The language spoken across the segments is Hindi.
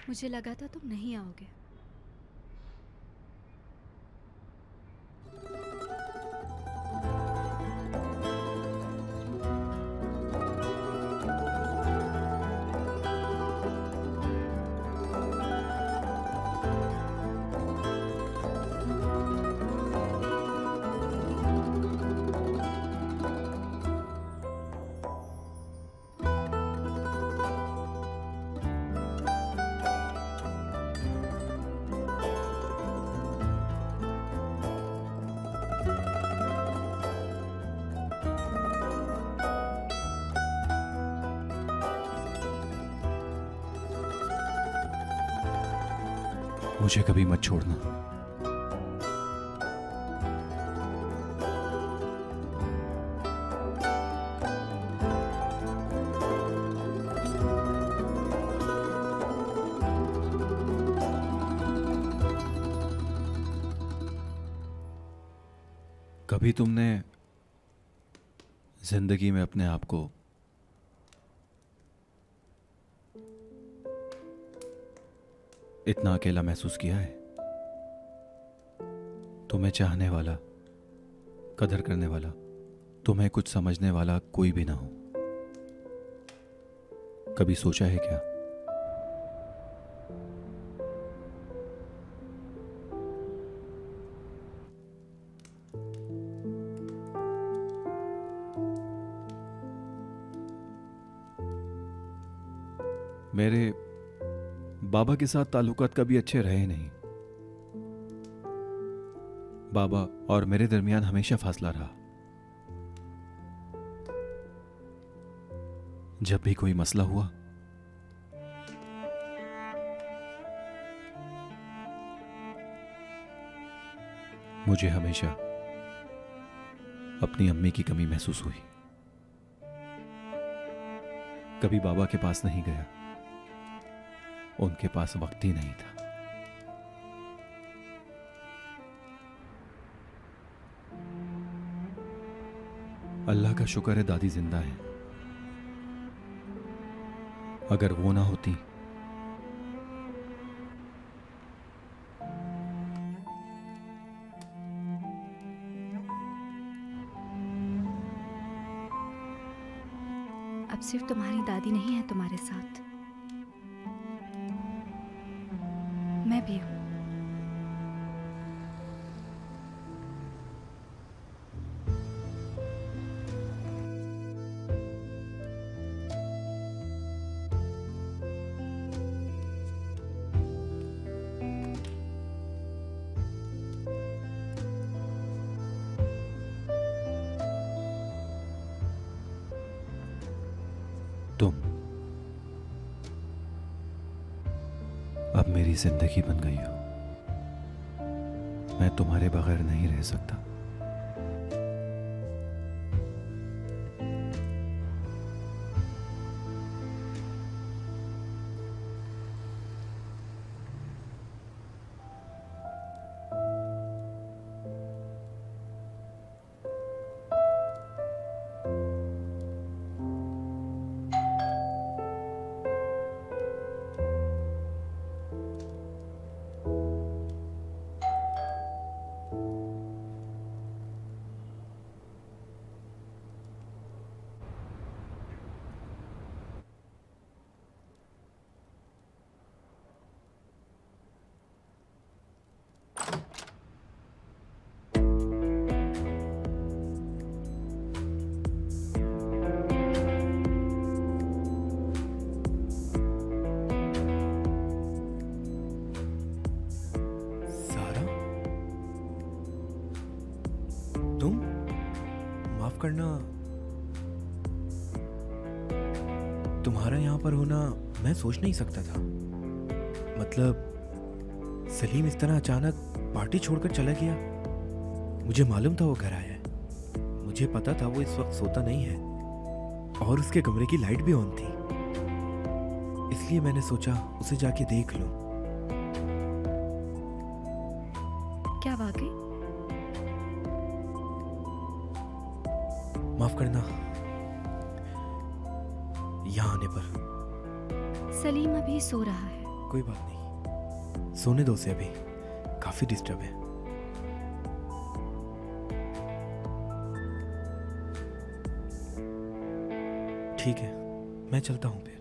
मुझे लगा था तुम नहीं आओगे। मुझे कभी मत छोड़ना। कभी तुमने जिंदगी में अपने आप को इतना अकेला महसूस किया है? तुम्हें चाहने वाला, कदर करने वाला, तुम्हें कुछ समझने वाला कोई भी ना हो। कभी सोचा है क्या? मेरे बाबा के साथ ताल्लुकात कभी अच्छे रहे नहीं। बाबा और मेरे दरमियान हमेशा फासला रहा। जब भी कोई मसला हुआ, मुझे हमेशा अपनी अम्मी की कमी महसूस हुई। कभी बाबा के पास नहीं गया, उनके पास वक्त ही नहीं था। अल्लाह का शुक्र है दादी जिंदा है। अगर वो ना होती अब सिर्फ तुम्हारी दादी नहीं है तुम्हारे साथ, मैं भी हूं। तुम अब मेरी जिंदगी बन गई हो। मैं तुम्हारे बगैर नहीं रह सकता। तुम माफ करना, तुम्हारा यहां पर होना मैं सोच नहीं सकता था। मतलब सलीम इस तरह अचानक पार्टी छोड़कर चला गया। मुझे मालूम था वो घर आया है, मुझे पता था वो इस वक्त सोता नहीं है, और उसके कमरे की लाइट भी ऑन थी। इसलिए मैंने सोचा उसे जाके देख लूं। क्या वाकई? माफ करना, यहाँ आने पर सलीम अभी सो रहा है। कोई बात नहीं, सोने दो उसे अभी, काफी डिस्टर्ब है। ठीक है, मैं चलता हूँ फिर।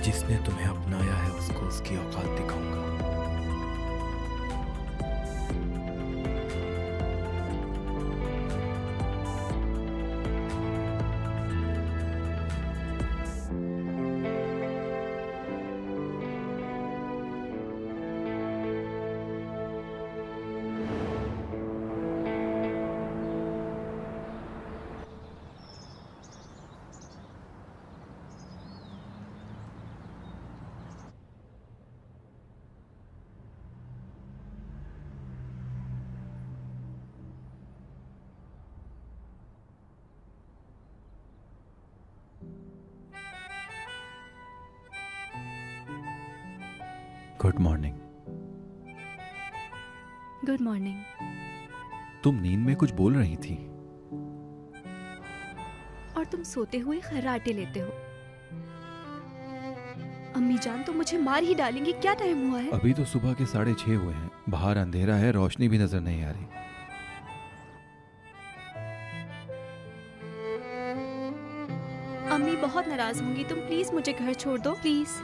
जिसने तुम्हें अपनाया है उसको उसकी औकात दिखाऊंगा। Good morning. Good morning. तुम नींद में कुछ बोल रही थी। और तुम सोते हुए खर्राटे लेते हो। अम्मी जान तो मुझे मार ही डालेंगी। क्या टाइम हुआ है? अभी तो सुबह के 6:30 हुए हैं। बाहर अंधेरा है, रोशनी भी नजर नहीं आ रही। अम्मी बहुत नाराज होंगी। तुम प्लीज मुझे घर छोड़ दो, प्लीज।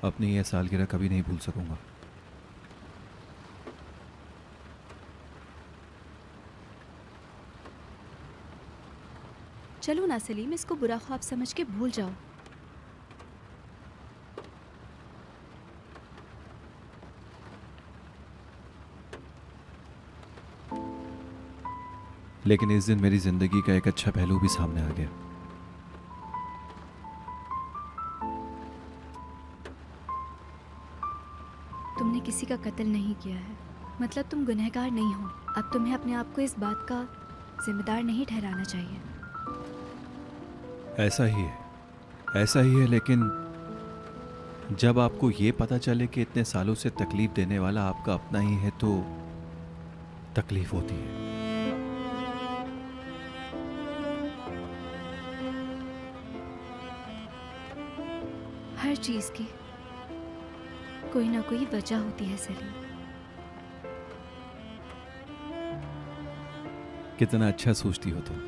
अपनी यह सालगिरह कभी नहीं भूल सकूंगा। चलो ना सलीम, इसको बुरा ख्वाब समझ के भूल जाओ। लेकिन इस दिन मेरी जिंदगी का एक अच्छा पहलू भी सामने आ गया। तुमने किसी का कत्ल नहीं किया है, मतलब तुम गुनहगार नहीं हो। अब तुम्हें अपने आप को इस बात का जिम्मेदार नहीं ठहराना चाहिए। ऐसा ही है, ऐसा ही है। लेकिन जब आपको ये पता चले कि इतने सालों से तकलीफ देने वाला आपका अपना ही है तो तकलीफ होती है। हर चीज की कोई ना कोई वजह होती है सलीम। कितना अच्छा सोचती हो तुम।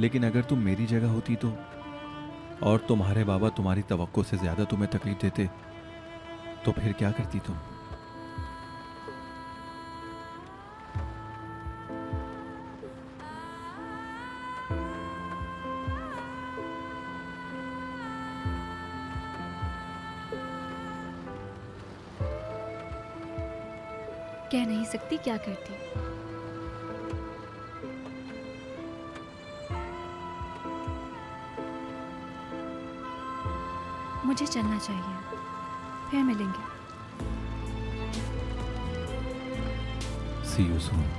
लेकिन अगर तुम मेरी जगह होती तो, और तुम्हारे बाबा तुम्हारी तवक्को से ज्यादा तुम्हें तकलीफ देते, तो फिर क्या करती तुम? कह नहीं सकती क्या करती। मुझे चलना चाहिए, फिर मिलेंगे। See you soon.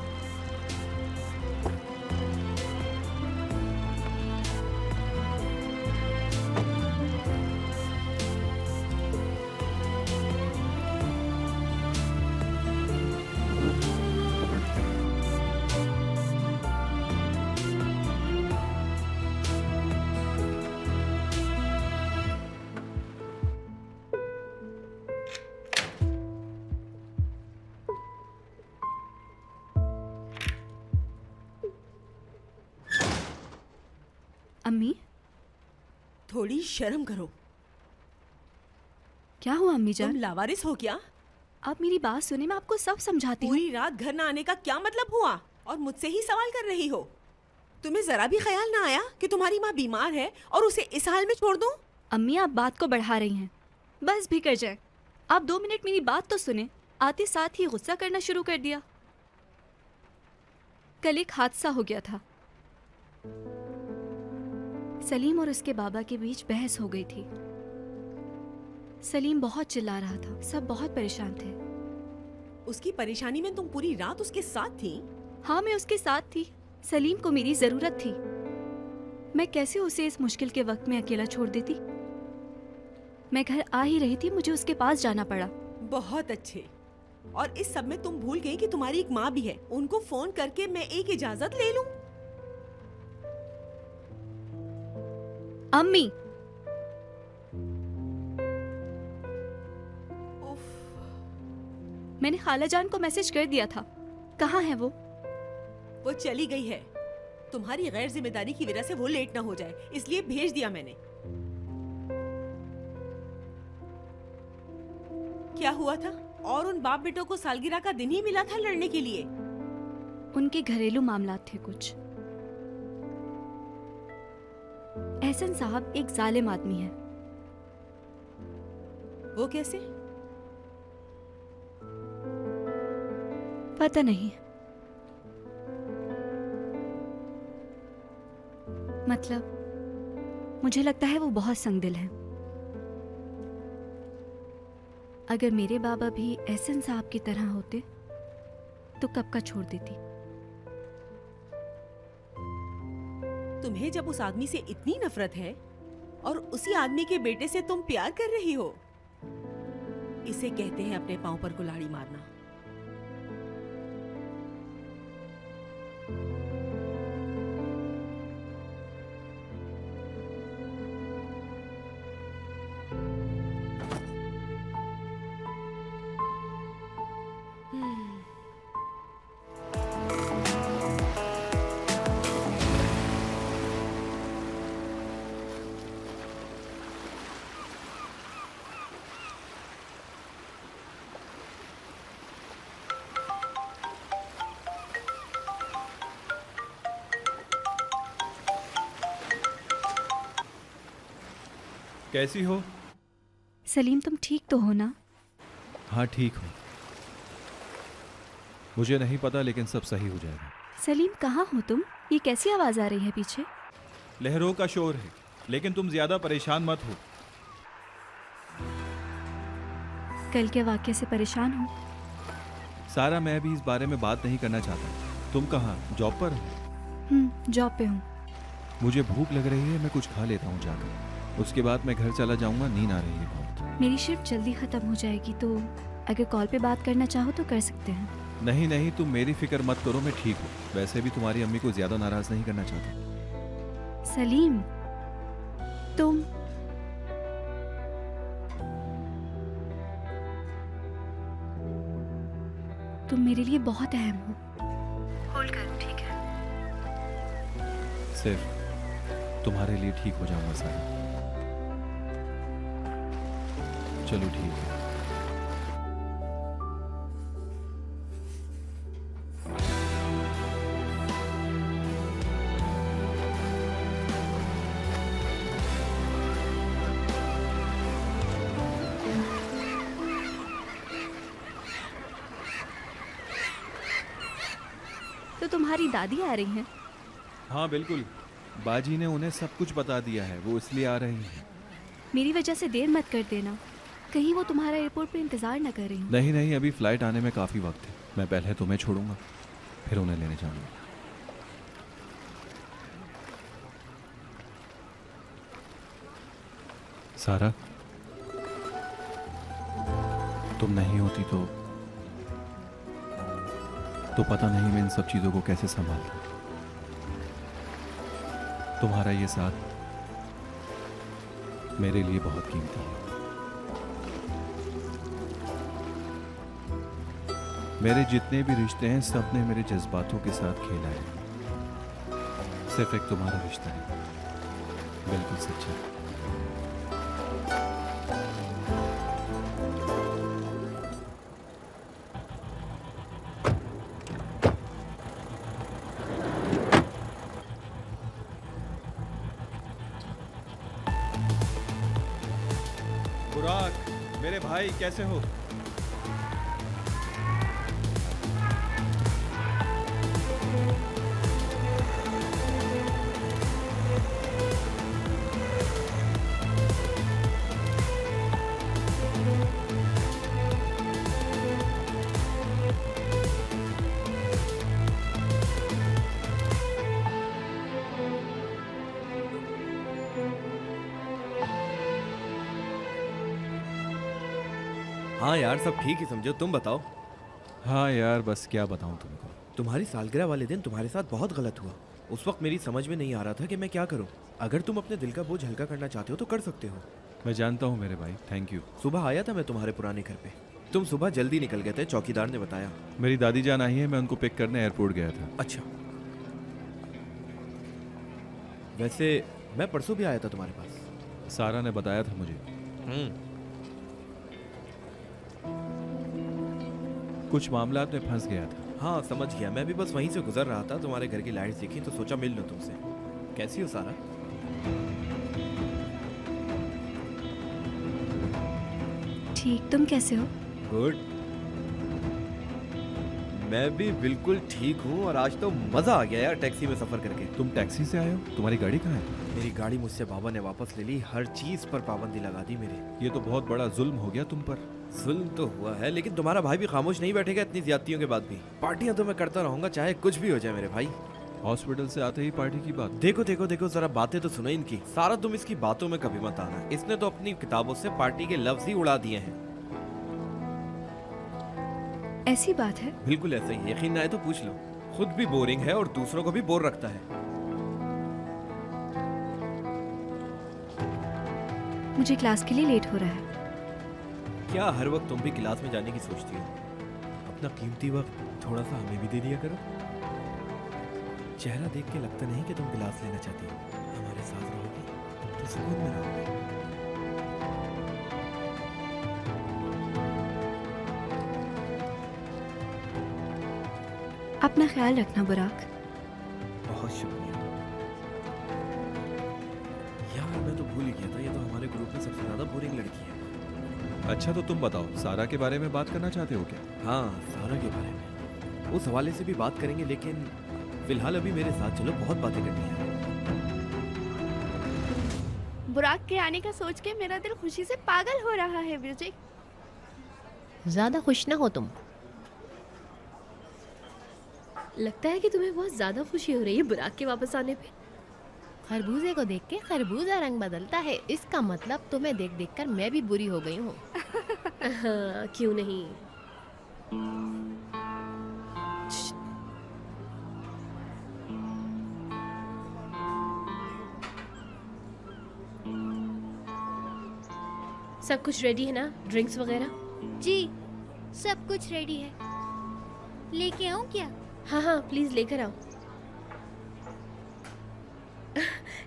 अम्मी, थोड़ी शर्म करो। क्या हुआ अम्मी तुम जान? लावारिस हो क्या? आप मेरी बात सुने, मैं आपको सब समझाती हूँ। पूरी रात घर न आने का क्या मतलब हुआ और मुझसे ही सवाल कर रही हो? तुम्हें जरा भी ख्याल ना आया कि तुम्हारी माँ बीमार है और उसे इस हाल में छोड़ दूं? अम्मी आप बात को बढ़ा रही हैं। बस भी कर जाए। आप 2 मिनट मेरी बात तो सुने। आते साथ ही गुस्सा करना शुरू कर दिया। कल एक हादसा हो गया था। सलीम और उसके बाबा के बीच बहस हो गई थी। सलीम बहुत चिल्ला रहा था, सब बहुत परेशान थे। उसकी परेशानी में तुम पूरी रात उसके साथ थी? हाँ मैं उसके साथ थी। सलीम को मेरी जरूरत थी। मैं कैसे उसे इस मुश्किल के वक्त में अकेला छोड़ देती? मैं घर आ ही रही थी, मुझे उसके पास जाना पड़ा। बहुत अच्छे। और इस सब में तुम भूल गई कि तुम्हारी एक माँ भी है। उनको फोन करके मैं एक इजाजत ले लूं? अम्मी उफ, मैंने खाला जान को मैसेज कर दिया था। कहाँ है वो? वो चली गई है। तुम्हारी गैर जिम्मेदारी की वजह से वो लेट ना हो जाए, इसलिए भेज दिया मैंने। क्या हुआ था? और उन बाप बेटों को सालगिरह का दिन ही मिला था लड़ने के लिए। उनके घरेलू मामलात थे कुछ। एहसन साहब एक जालिम आदमी है। वो कैसे? पता नहीं। मतलब मुझे लगता है वो बहुत संगदिल है। अगर मेरे बाबा भी एहसन साहब की तरह होते तो कब का छोड़ देती। तुम्हें जब उस आदमी से इतनी नफरत है और उसी आदमी के बेटे से तुम प्यार कर रही हो, इसे कहते हैं अपने पांव पर कुल्हाड़ी मारना। कैसी हो? सलीम तुम ठीक तो हो ना? हाँ ठीक हूँ। मुझे नहीं पता लेकिन सब सही हो जाएगा। सलीम कहाँ हो तुम? ये कैसी आवाज आ रही है पीछे? लहरों का शोर है, लेकिन तुम ज्यादा परेशान मत हो। कल के वाक़ये से परेशान हो? सारा मैं भी इस बारे में बात नहीं करना चाहता। तुम कहाँ, जॉब पर हो? जॉब पे हूँ। मुझे भूख लग रही है, मैं कुछ खा लेता हूँ जाकर। उसके बाद मैं घर चला जाऊंगा, नींद आ रही है बहुत। मेरी शिफ्ट जल्दी ख़त्म हो जाएगी, तो अगर कॉल पे बात करना चाहो तो कर सकते हैं। नहीं नहीं, तुम मेरी फिक्र मत करो, मैं ठीक हूँ। वैसे भी तुम्हारी अम्मी को ज्यादा नाराज नहीं करना चाहता। सलीम तुम मेरे लिए बहुत अहम हो। होल्ड करो, ठीक है? सिर्फ तुम्हारे लिए ठीक हो जाऊंगा सारा। चलो ठीक है। तो तुम्हारी दादी आ रही हैं? हाँ बिल्कुल, बाजी ने उन्हें सब कुछ बता दिया है, वो इसलिए आ रही हैं। मेरी वजह से देर मत कर देना, कहीं वो तुम्हारा एयरपोर्ट पे इंतजार न कर रही हो। नहीं नहीं, अभी फ्लाइट आने में काफ़ी वक्त है। मैं पहले तुम्हें छोड़ूंगा, फिर उन्हें लेने जाऊंगा। सारा, तुम नहीं होती तो पता नहीं मैं इन सब चीज़ों को कैसे संभालता। तुम्हारा ये साथ मेरे लिए बहुत कीमती है। मेरे जितने भी रिश्ते हैं, सब ने मेरे जज्बातों के साथ खेला है। सिर्फ एक तुम्हारा रिश्ता है, बिल्कुल सच्चा। बुराक, मेरे भाई कैसे हो? हाँ यार, सब ठीक ही समझो। तुम बताओ। हाँ यार, बस क्या बताऊं तुमको। तुम्हारी सालगिरह वाले दिन तुम्हारे साथ बहुत गलत हुआ। उस वक्त मेरी समझ में नहीं आ रहा था कि मैं क्या करूं। अगर तुम अपने दिल का बोझ हल्का करना चाहते हो तो कर सकते हो। मैं जानता हूँ मेरे भाई, थैंक यू। सुबह आया था मैं तुम्हारे पुराने घर पे। तुम सुबह जल्दी निकल गए थे, चौकीदार ने बताया। मेरी दादी जान आई है, मैं उनको पिक करने एयरपोर्ट गया था। अच्छा, वैसे मैं परसों भी आया था तुम्हारे पास। सारा ने बताया था मुझे। कुछ मामलात में फंस गया था। हाँ समझ गया। मैं भी बस वहीं से गुजर रहा था, तुम्हारे घर की लाइट्स दिखी तो सोचा मिल लो तुमसे। कैसी हो सारा? ठीक, तुम कैसे हो? गुड। मैं भी बिल्कुल ठीक हूँ और आज तो मजा आ गया यार टैक्सी में सफर करके। तुम टैक्सी से आए हो? तुम्हारी गाड़ी कहाँ है? मेरी गाड़ी मुझसे बाबा ने वापस ले ली। हर चीज पर पाबंदी लगा दी मेरे। ये तो बहुत बड़ा जुल्म हो गया तुम पर। जुल्म तो हुआ है, लेकिन तुम्हारा भाई भी खामोश नहीं बैठेगा इतनी ज्यादतियों के बाद भी। पार्टियां तो मैं करता रहूंगा चाहे कुछ भी हो जाए मेरे भाई। हॉस्पिटल से आते ही पार्टी की बात। देखो देखो देखो, जरा बातें तो सुनो इनकी। सारा तुम इसकी बातों में कभी मत आना। इसने तो अपनी किताबों से पार्टी के लफ्ज ही उड़ा दिए हैं। ऐसी बात है? बिल्कुल ऐसा ही। यकीन ना आए तो पूछ लो। खुद भी बोरिंग है और दूसरों को भी बोर रखता है। मुझे क्लास के लिए लेट हो रहा है। क्या हर वक्त तुम भी क्लास में जाने की सोचती हो? अपना कीमती वक्त थोड़ा सा हमें भी दे दिया करो। चेहरा देख के लगता नहीं कि तुम क्लास लेना चाहती हो। हमारे साथ रहोगी तो सुकून में रहोगी। अपना ख्याल रखना बुराक। बहुत शुक्रिया यार। मैं तो भूल ही गया था, ये तो हमारे ग्रुप में सबसे ज्यादा बोरिंग लड़की है। अच्छा तो तुम बताओ, सारा के बारे में बात करना चाहते हो क्या? हाँ, सारा के बारे में उस हवाले से भी बात करेंगे, लेकिन फिलहाल अभी मेरे साथ चलो, बहुत बातें करनी है। बुराक के आने का सोच के मेरा दिल खुशी से पागल हो रहा है विजय। ज्यादा खुश ना हो तुम। लगता है कि तुम्हें बहुत ज्यादा खुशी हो रही है बुराक के वापस आने पे। खरबूजे को देख के खरबूजा रंग बदलता है, इसका मतलब तुम्हें देख देख कर मैं भी बुरी हो गई हूँ। हाँ, क्यों नहीं। सब कुछ रेडी है ना? ड्रिंक्स वगैरह? जी, सब कुछ रेडी है। लेके आऊं क्या? हाँ हाँ, प्लीज लेकर आओ।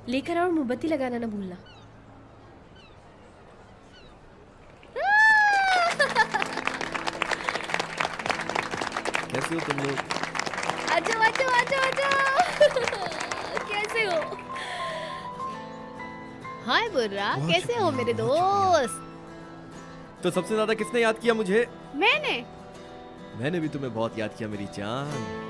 लेकर आओ और मोमबत्ती लगाना ना भूलना। कैसे हो तुम लोग? आजो आजो आजो आजो। कैसे हो? हाय बुर्रा, बहुत कैसे हो शुक्रिया, मेरे बहुत दोस्त? तो सबसे ज्यादा किसने याद किया मुझे? मैंने। मैंने भी तुम्हें बहुत याद किया मेरी जान।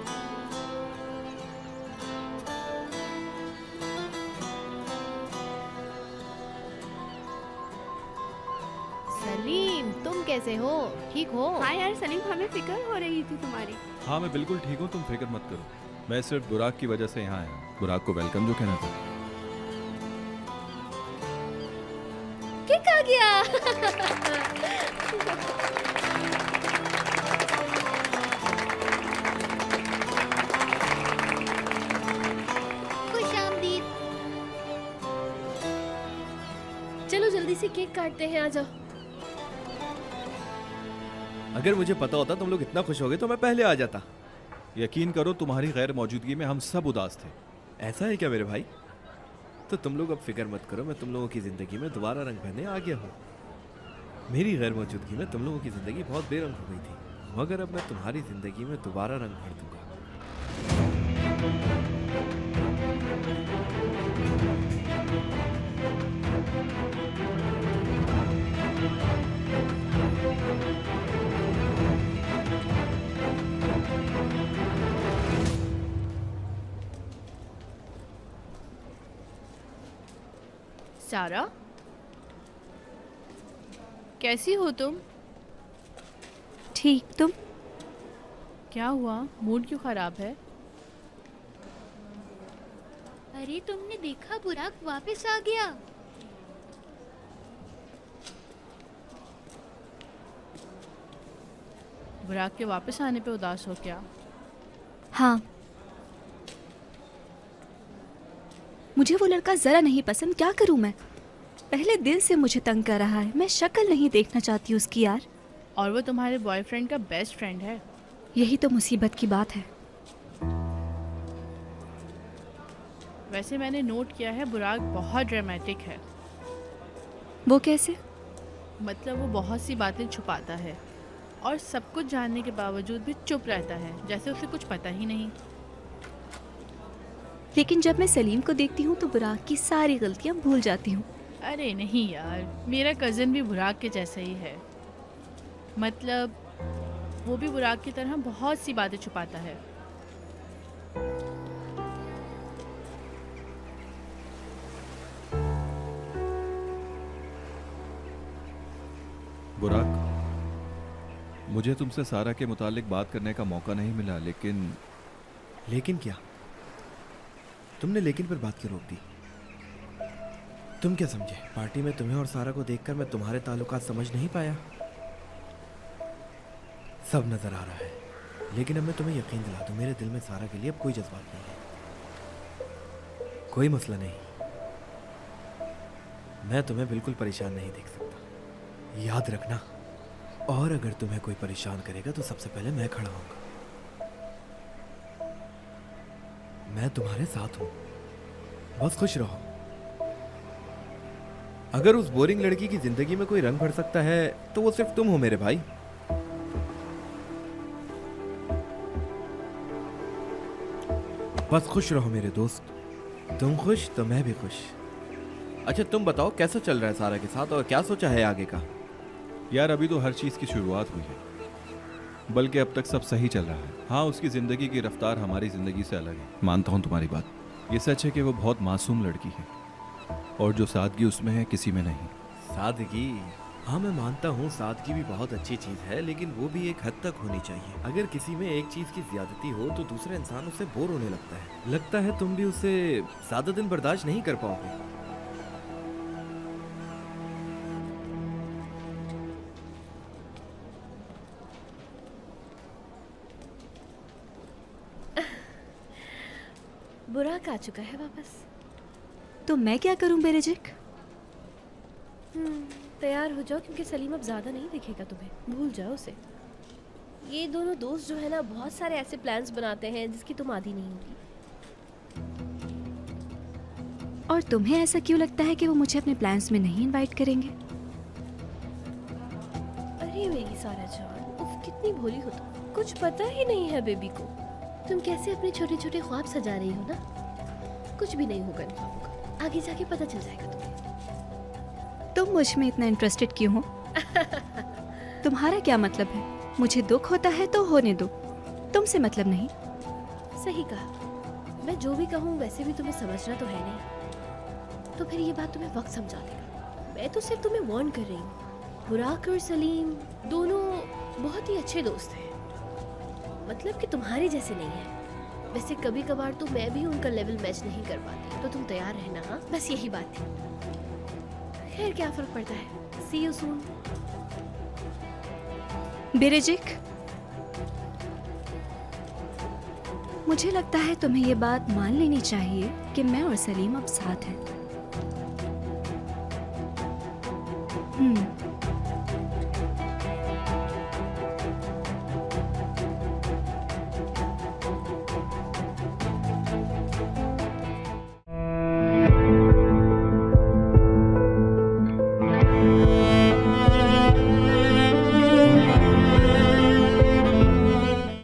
सलीम, तुम कैसे हो? ठीक हो? हाँ यार सलीम, हमें फिक्र हो रही थी तुम्हारी। हाँ मैं बिल्कुल ठीक हूँ, तुम फिक्र मत करो। मैं सिर्फ बुराक की वजह से यहाँ आया। बुराक को वेलकम जो कहना था। किक आ गया। खुशामदीद। चलो जल्दी से केक काटते हैं, आ जाओ। अगर मुझे पता होता तुम लोग इतना खुश हो गए तो मैं पहले आ जाता। यकीन करो, तुम्हारी गैर मौजूदगी में हम सब उदास थे। ऐसा है क्या मेरे भाई? तो तुम लोग अब फिक्र मत करो, मैं तुम लोगों की जिंदगी में दोबारा रंग भरने आ गया हूँ। मेरी गैर मौजूदगी में तुम लोगों की जिंदगी बहुत बेरंग हो गई थी, मगर अब मैं तुम्हारी जिंदगी में दोबारा रंग भर दूंगा। सारा, कैसी हो तुम? ठीक, तुम? क्या हुआ, मूड क्यों खराब है? अरे तुमने देखा, बुराक वापस आ गया। बुराक के वापस आने पे उदास हो क्या? हाँ, मुझे वो लड़का जरा नहीं पसंद। क्या करूं मैं? पहले दिल से मुझे तंग कर रहा है। मैं शक्ल नहीं देखना चाहती उसकी यार। और वो तुम्हारे बॉयफ्रेंड का बेस्ट फ्रेंड है। यही तो मुसीबत की बात है। वैसे मैंने नोट किया है बुराक बहुत ड्रामेटिक है। वो कैसे? मतलब वो बहुत सी बातें छुपाता है और सब कुछ जानने के बावजूद भी चुप रहता है, जैसे उसे कुछ पता ही नहीं। लेकिन जब मैं सलीम को देखती हूँ तो बुराक की सारी गलतियाँ भूल जाती हूँ। अरे नहीं यार, मेरा कज़न भी बुराक के जैसा ही है। मतलब वो भी बुराक की तरह बहुत सी बातें छुपाता है। बुराक, मुझे तुमसे सारा के मुतालिक बात करने का मौका नहीं मिला, लेकिन लेकिन क्या? तुमने लेकिन पर बात क्यों रोक दी? तुम क्या समझे? पार्टी में तुम्हें और सारा को देखकर मैं तुम्हारे ताल्लुकात समझ नहीं पाया? सब नजर आ रहा है, लेकिन अब मैं तुम्हें यकीन दिला दूं, मेरे दिल में सारा के लिए अब कोई जज्बात नहीं है। कोई मसला नहीं। मैं तुम्हें बिल्कुल परेशान नहीं देख सकता, याद रखना। और अगर तुम्हें कोई परेशान करेगा तो सबसे पहले मैं खड़ा होऊंगा। मैं तुम्हारे साथ हूं, बस खुश रहो। अगर उस बोरिंग लड़की की जिंदगी में कोई रंग भर सकता है तो वो सिर्फ तुम हो मेरे भाई। बस खुश रहो मेरे दोस्त। तुम खुश तो मैं भी खुश। अच्छा तुम बताओ, कैसा चल रहा है सारा के साथ और क्या सोचा है आगे का? यार अभी तो हर चीज़ की शुरुआत हुई है, बल्कि अब तक सब सही चल रहा है। हाँ, उसकी ज़िंदगी की रफ्तार हमारी ज़िंदगी से अलग है, मानता हूँ तुम्हारी बात। ये सच है कि वो बहुत मासूम लड़की है और जो सादगी उसमें है किसी में नहीं। सादगी? हाँ मैं मानता हूँ सादगी भी बहुत अच्छी चीज़ है, लेकिन वो भी एक हद तक होनी चाहिए। अगर किसी में एक चीज़ की ज्यादती हो तो दूसरा इंसान उससे बोर होने लगता है। लगता है तुम भी उसे ज़्यादा दिन बर्दाश्त नहीं कर पाओगे। बुराक आ चुका है वापस। तो मैं क्या करूं बेरिजिक? तैयार हो जाओ, क्योंकि सलीम अब ज़्यादा नहीं दिखेगा तुम्हें। भूल जाओ उसे। ये दोनों दोस्त जो है ना, बहुत सारे ऐसे प्लान्स बनाते हैं जिसकी तुम आदी नहीं होगी। और तुम्हें ऐसा क्यों लगता है कि वो मुझे अपने प्लान्स में नहीं इनवाइट करेंगे? अरे मेरी सारा जान, उफ कितनी भोली हो तुम। कुछ पता ही नहीं है बेबी को तुम कैसे अपने छोटे छोटे ख्वाब सजा रही हो ना। कुछ भी नहीं होगा इन ख्वाबों का, आगे जाके पता चल जाएगा तुम्हें। तुम मुझ में इतना इंटरेस्टेड क्यों हो? तुम्हारा क्या मतलब है? मुझे दुख होता है तो होने दो, तुमसे मतलब नहीं। सही कहा। मैं जो भी कहूँ वैसे भी तुम्हें समझना तो है नहीं, तो फिर ये बात तुम्हें वक्त समझा देगा। मैं तो सिर्फ तुम्हें वार्न कर रही हूँ। बुराक और सलीम दोनों बहुत ही अच्छे दोस्त हैं, मतलब कि तुम्हारे जैसे नहीं है। वैसे कभी कभार तो मैं भी उनका लेवल मैच नहीं कर पाती, तो तुम तैयार रहना। हाँ, बस यही बात थी। खैर क्या फर्क पड़ता है। सी यू सून। बेरिजिक, मुझे लगता है तुम्हें ये बात मान लेनी चाहिए कि मैं और सलीम अब साथ हैं।